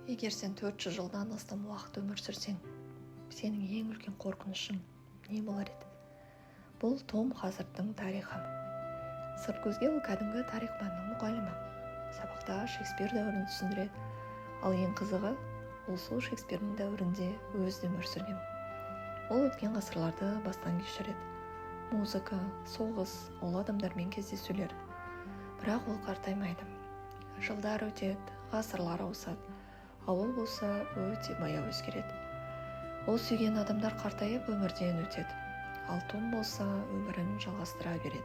Егер сен 400 жылдан астам уақыт өмір сүрсең, сенің ең үлкен қорқынышың не болар еді? Бұл Том Хазардтың тарихы. Сырт көзге ол кәдімгі тарих пәнінің мұғалімі. Сабақта Шекспир дәуірін түсіндіреді. Ал ең қызығы, ол сол Шекспирдің дәуірінде өзі өмір сүрген. Ол өткен ғасырларды бастан кешіреді. Музыка, соғыс, ол адамдармен кездесулер. Бірақ ол қартаймайды. Жылдар өтеді, ғасырлар ауысады. Ал ол болса өте баяу өзгереді. Ол сүйген адамдар қартайып өмірден өтеді. Ал Том болса өмірін жалғастыра береді.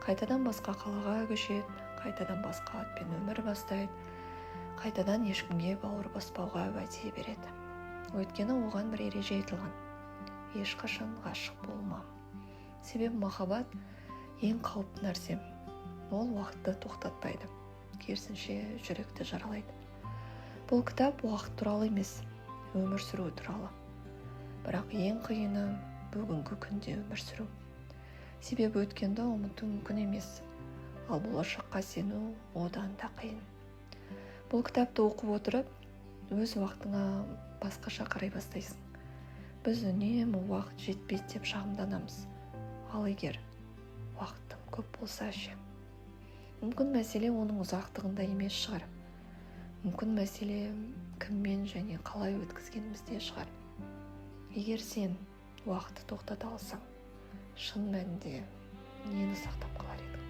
Қайтадан басқа қалаға көшеді, қайтадан басқа атпен өмір бастайды, қайтадан ешкімге бауыр баспауға уәде береді. Өйткені оған бір ереже айтылған: ешқашан ғашық болма. Себебі махаббат ең қауіпті нәрсе. Ол уақытты тоқтатпайды, керісінше жүректі жаралайды. Бұл кітап уақыт туралы емес, өмір сүру туралы. Бірақ ең қиыны бүгінгі күнде өмір сүру. Себебі өткенді ұмыту мүмкін емес, ал болашаққа сену одан да қиын. Бұл кітапты оқып отырып, өз уақытыңа басқаша қарай бастайсың. Біз үнемі уақыт жетпейді деп шағымданамыз. Ал егер уақыттың көп болса ше? Мүмкін мәселе оның ұзақтығында емес шығар. Мүмкін мәселе кіммен және қалай өткізгенімізде шығар. Егер сен уақытты тоқтата алсаң, шын мәнінде нені сақтап қалар едің?